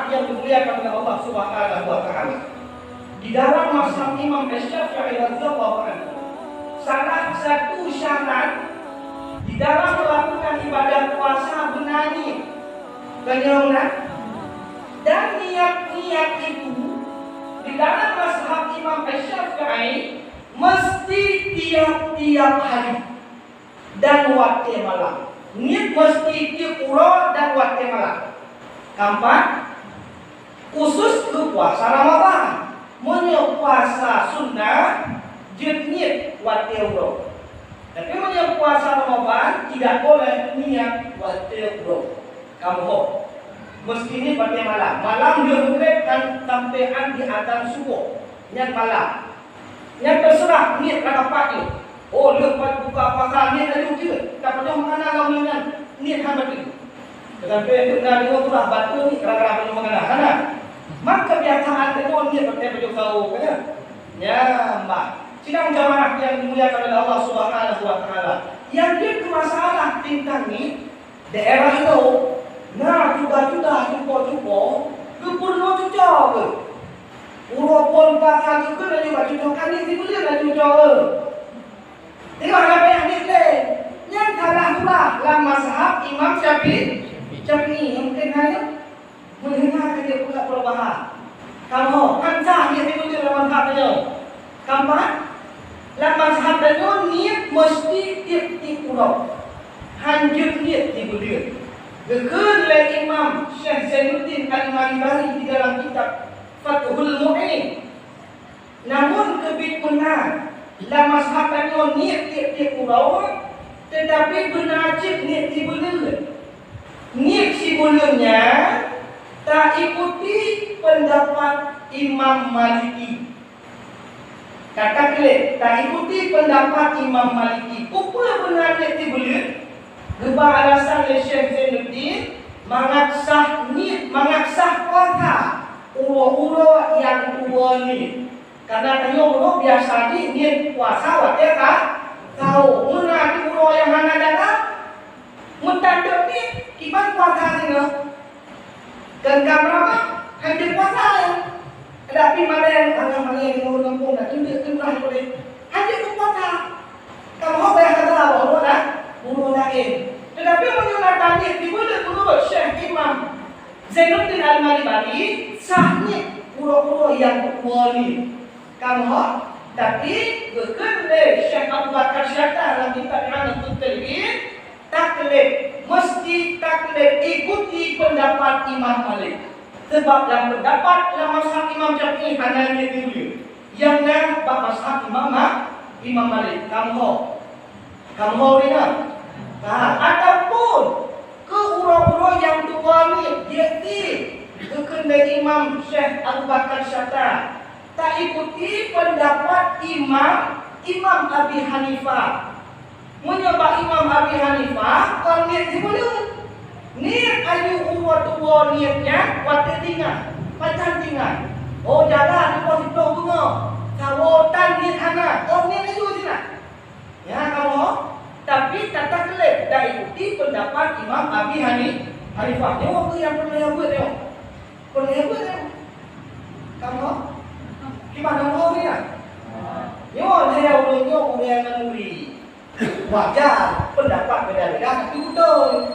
yang dimuliakan oleh Allah Subhanahu wa taala. Di dalam mazhab Imam Asy-Syafi'i radhiyallahu anhu, salah satu syarat di dalam melakukan ibadah puasa benar niat. Dan niat-niat itu di dalam mazhab Imam Asy-Syafi'i mesti tiap-tiap hari dan waktu malam. Niat mesti tiap uro dan waktu malam. Keempat, khusus ke puasa Ramadan. Punya puasa sunnah niat waktu uro. Tapi punya puasa Ramadan tidak boleh niat waktu uro. Kamu mesti ini waktu malam. Malam dia mengerjakan sampaian di atas subuh. Niat malam. Yang terserah niat pagi. Oh, lepas buka puasa niat ada juga. Tak perlu mengenal lamunan niat hamba itu. Tetapi itu nak dengar surah batu ni kadang-kadang perlu mengenal. Karena maka kebiasaan itu niat bertemu baju kau kan? Ya, mbak. Sidang jamaah yang dimuliakan oleh Allah Subhanahu wa taala. Yang dia masalah tentang ni daerah itu. Nah, juga jumpa gubernur cuca ke. Walaupun pasal itu lagi baju cuca ni boleh lagi cuca. Tengok apa yang ni boleh. Yang salah pula dalam mazhab Imam Syafi'i yang mungkin hanya mendengar dia pula perubahan. Kamu kan sah dia boleh dalam mazhab dia. Keempat, dalam mazhab dia niat mesti tiap-tiap pulau. Hanjur niat boleh. Dikatakan oleh Imam Syekh Zainuddin Al-Malibari di dalam kitab Fathul Mu'in. Namun benar dalam mazhab kami niat tiap-tiap pulau, tetapi benar niat si bulan. Niat si bulannya tak ikuti pendapat Imam Maliki. Kata kelip, tak ikuti pendapat Imam Maliki. Apa benar niat si bulan? Gebah alasan oleh Syekh Zainuddin mengaksah puasa ulo-ulo yang tua ni. Karena tanya ulo biasa ni niat puasa waktu tak tahu. Muna ulo yang mana dalam mutanduk ni kiban puasa ni no. Dan berapa? Hampir puasa ya. Tapi mana yang orang kampung dah tunjuk boleh. Hampir puasa. Kamu apa yang kata ulo dah? Ulo lain. Tetapi menyatakan niat dibuat menurut Syekh Imam Zainuddin Al-Malibari sahnya ulo-ulo yang wali. Kamu tapi berkenaan Syekh Abu Bakar Syatta dalam kitab I'anatul Talibin taklid ikuti pendapat Imam Malik. Sebab dalam pendapat dalam mazhab Imam Syafi'i hanya niat dulu. Yang dalam mazhab Imam Malik kamu ingat? Ataupun ke uro-uro yang tua ni dia berkenaan Imam Syekh Abu Bakar Syatta tak ikuti pendapat Imam Abi Hanifah. Menyebab Imam Abi Hanifah kalau niat sebelum niat ayu umur tua niatnya waktu tinggal macam tinggal. Oh jalan di posisi bunga kawotan niat anak. Oh niat ayu sini. Ya kamu tapi tak kelip tak ikuti pendapat Imam Abi Hanifah. Tengok tu yang pernah buat tengok. Kamu gimana kau ni lah? Yo, saya ulung menuri. Wajar pendapat beda-beda tapi betul.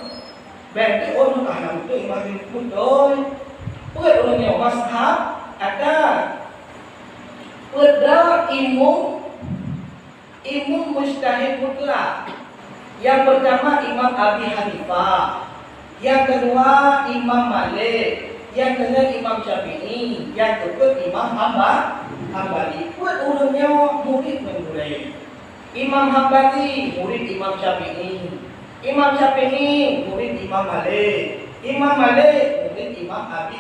Berarti orang tak betul Imam betul. Bukan ulungnya mazhab ada pada imam mujtahid mutlak. Yang pertama Imam Abi Hanifah, yang kedua Imam Malik, yang ketiga Imam Syafi'i, yang keempat Imam Hambali. Buat ulungnya murid memurai. Imam Hambali murid Imam Syafi'i, Imam Syafi'i murid Imam Malik, Imam Malik murid Imam Abi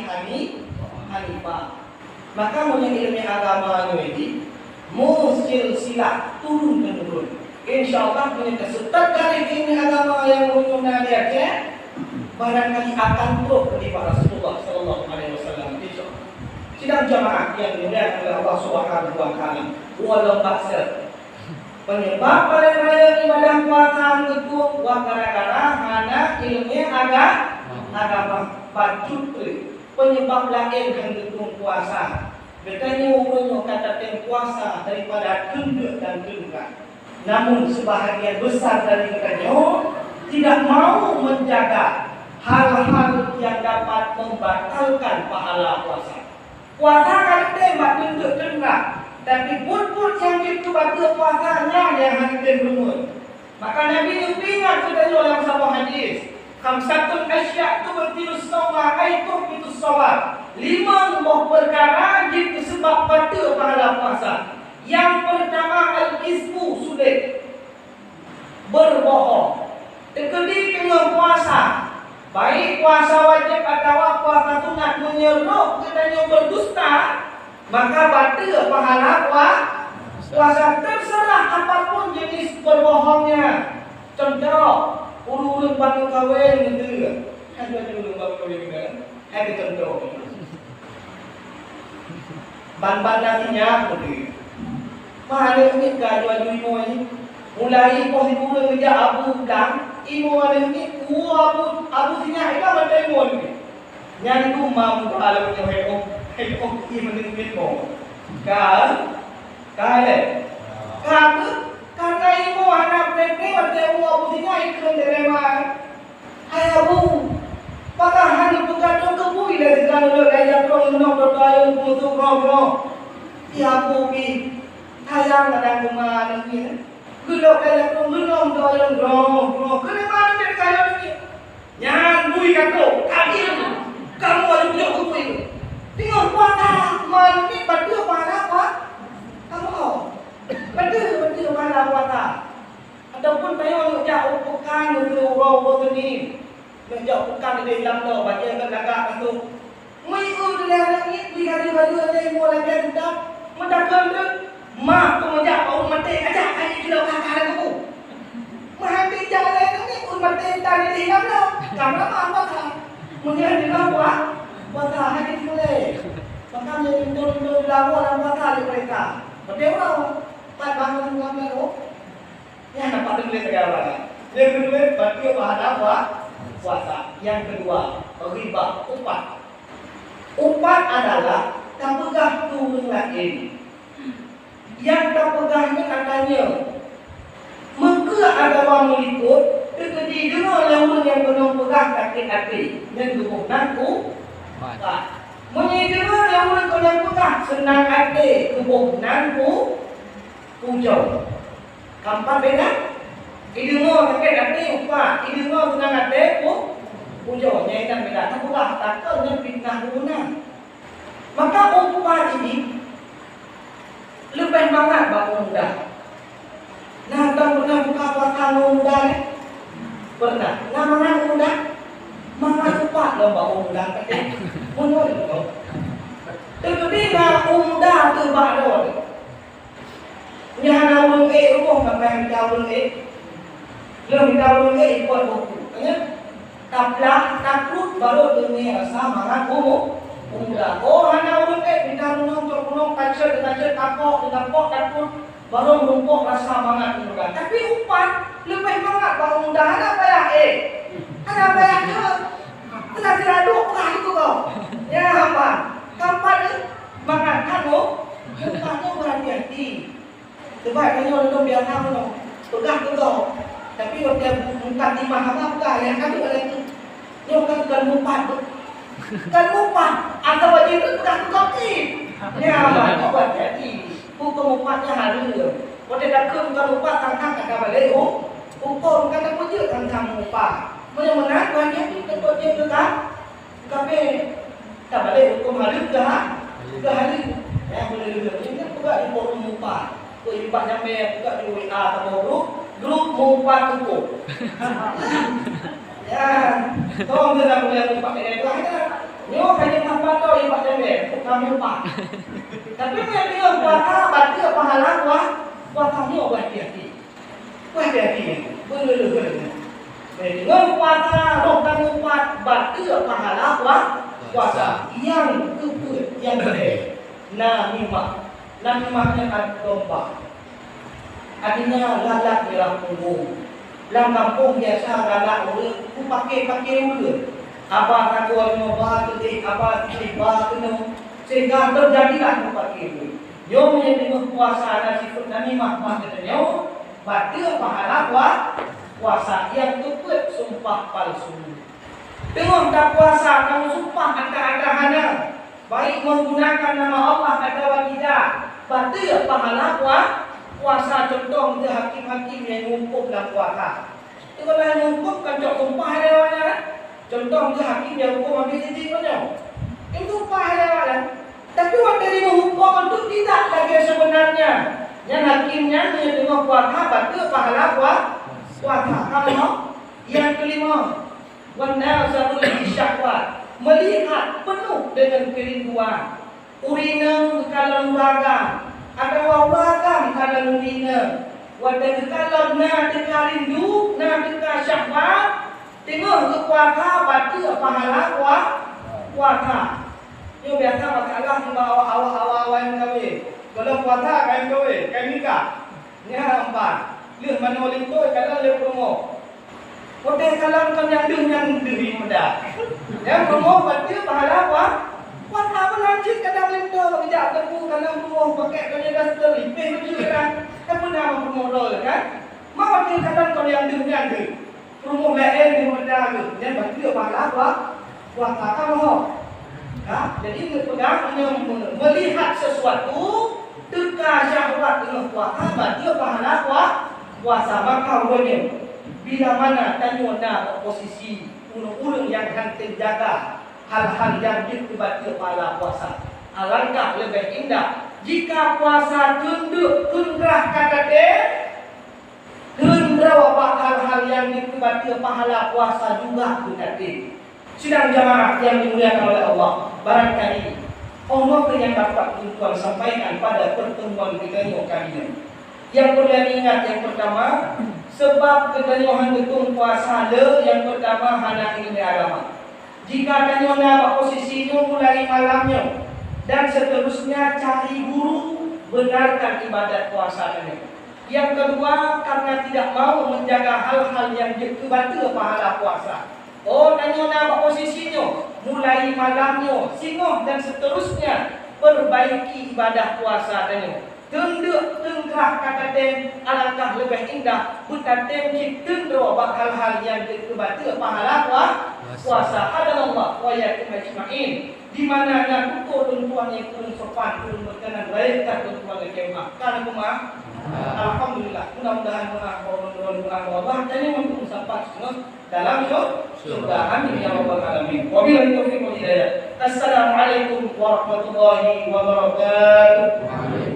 Hanifah. Maka punya ilmu agama ini silsilah turun temurun. InsyaAllah punya kesulitan kali ini agama yang mengenal dia barangkali akan turun kepada Rasulullah Sallallahu Alaihi Wasallam. Sidang jamaah yang dimuliakan oleh Allah Subhanahu Wa Taala. Walau baksa penyebab paling raya ibadah puasa itu gara-gara hanya ilmu agama baju penyebab lain hendak puasa. Bertanya kata puasa daripada tunduk dan tunduk. Namun sebahagian besar dari mereka tidak mau menjaga hal-hal yang dapat membatalkan pahala puasa. Puasa kan tembak tunduk-tunduk, tapi pun yang itu batal puasanya yang hanya tunduk. Maka Nabi ingat kita dalam sebuah hadis, khamsatun asya' tubtilus shauma ay tuhbitus shaum. 5 buah perkara itu sebab batal pahala puasa. Yang pertama al-kisbu, sulit, berbohong. Kedua dengan puasa, baik puasa wajib atau puasa sunat, menyeruk katanya berdusta, maka batal pahala puasa. Terserah apapun jenis berbohongnya. Contoh, urun batu kawin gitu. Ada urun batu kawin gitu. Ada contoh. Ban-ban nantinya gitu. Mana ni kalau imo ni mulai posisi kerja abu dan imo ni abu sinya ika mata imo ni. Yang tu mam kalau ni heko imo ni mo. Kale. Karena imo anak mereka mata imo abu sinya ika derema. Hai abu. Pakahan bukan kebui dari kalau gaya prong nong doayo musuh prong. Ya abu bi Hayang ada kemana ni? Gelap kaya kau gelap doyan grong. Kenapa ada kaya ni? Yang bui kato, kaki kamu ada punya bui. Tengok puasa, mana ni betul mana apa? Kamu betul mana puasa? Ataupun tayo jauh bukan untuk orang ni, jauh bukan di dalam tu baca agak tu. Mengikut dalam ni, bagi baju ada mulai kita mendapat mak pemujak orang mati ajak kali kilo kakak aku. Mati jalan ni pun mati tadi di dalam. Karena apa kan? Mungkin di dalam puasa hari mulai. Makanya itu lawan dalam puasa di mereka. Betul orang bangun ngambil tu. Yang dapat tulis segala. Yang kedua bagi pahala puasa. Yang kedua riba upah. Upah adalah kampegah turun lain. Yang terpegahnya katanya maka ada orang meliput terjadi dengan lawan yang penuh pegah kaki-kaki dan tubuh naku menyediakan lawan yang pegah senang hati tubuh naku hujau kampan beda idungo kaki-kaki upah idungo senang hati hujau nyaikan beda tak pegah takkan yang fitnah guna. Maka upah ini lebih banget bangun muda. Nah, tak pernah buka puasa muda ni? Pernah. Nah, mana muda? Mana cepat lah bangun muda? Menurut tu. Tetapi nak muda tu baru. Yang nak urung rumah sampai kita urung belum kita urung ikut buku. Taplah takut baru dunia rasa mana muda. Oh, hanya urung kita menung kacer kapok takut baru menumpuk rasa banget muda. Tapi upah lebih banget bang muda. Ada bayar ada bayar ke? Kena diraduk lah itu kau. Ya apa? Kapan makan kamu? Upahnya berhati-hati. Sebab kanya orang biasa menung pegang tu kau. Tapi waktu muka timah apa yang kami oleh itu. Nyokan bukan upah tu. Kan upah atau wajib itu pegang tu kau ni. Ya apa? Berhati-hati. Hukum upahnya hari ni. Kalau dah bukan upah tangkang kata balik hukum kata kerja tangkang upah. Mana-mana banyak itu tentu dia juga. Tapi tak balik hukum hari ke hari. Ya boleh ini juga di forum upah. Kau ibadah nyampe juga di WA atau grup upah tu. Ya, tolong kita boleh upah ini tu ada. Nyo hanya tanpa tahu ibadah nyampe kami upah. Tapi dia puasa baca pahala puasa ni berhati-hati. Berhati-hati ni. Benar-benar. Dengan puasa roh dan umat baca pahala puasa yang kekut yang gede. Namimahnya kan domba. Artinya lalak di dalam punggung. Dalam kampung biasa lalak urut, pakai urut. Apa kata mau batu apa batu sehingga terjadilah tempat ini. Yo menjadi puasa ada sifat kami mah katanya batil pahala puasa yang tutup sumpah palsu. Tengok tak puasa kamu sumpah angka-angka baik menggunakan nama Allah atau tidak, batil pahala puasa. Contoh dia hakim-hakim yang ngumpul dalam puasa. Kalau yang ngumpul kan cok sumpah lewatnya. Contoh dia hakim yang hukum ambil izin punya. Itu sumpah lewatnya. Tapi waktu dia menghukum itu tidak lagi sebenarnya. Yang hakimnya menerima puasa batil pahala puasa. Kalau yang kelima, wanda satu syahwat, melihat penuh dengan kerinduan. Urina kalau raga, ada wawakan kalau urina. Wadah kalau na dekat rindu, na dekat syahwat, tengok ke puasa batil pahala puasa. Yo biasa masalah di bawah awal-awal yang kami. Kalau puasa kan kami, kan nikah. Ni hampa. Lihat mana oleh tu kalau le promo. Hotel kalam kan yang diri muda. Yang promo batil pahala puasa apa lanjut kadang lento kerja tepu kadang promo pakai kerja daster lipih tu kan. Kan pernah promo roll kan. Mau batil kadang kalau yang diri. Promo lain di muda tu. Yang batil pahala puasa kan mau. Ya, jadi pegang melihat sesuatu dekat syahwat dengan puasa batil pahala puasa. Maka wajib bila mana tanya posisi ulung-ulung yang hendak jaga hal-hal yang batil pahala puasa. Alangkah lebih indah jika puasa tunduk tundrah kata dia tundrah hal-hal yang batil pahala puasa juga berarti. Sidang jamaah yang dimuliakan oleh Allah, barangkali Allah yang dapat Tuhan sampaikan pada pertemuan kita kali ini. Yang perlu diingat yang pertama, sebab ketentuan betul puasa yang pertama hanya ini agama. Jika tanya posisinya mulai malamnya dan seterusnya cari guru benarkan ibadat puasa ini. Yang kedua karena tidak mau menjaga hal-hal yang batil pahala puasa. Oh, tanya nama posisinya, mulai malamnya, singoh dan seterusnya, perbaiki ibadah puasa tanya. Tunduk tengkah kata tem, alangkah lebih indah, bukan tem tunduk hal-hal yang batil pahala puasa. Adallah wa yakum ajma'in. Di mana yang tuan yang turun sopan, turun berkenan baik tak tuan kemah. Karena kumah, alhamdulillah, mudah-mudahan Allah jadi untuk sampai semua dalam surga. Amin ya rabbal alamin. Wabillahi taufiq wal hidayah. Assalamualaikum warahmatullahi wabarakatuh.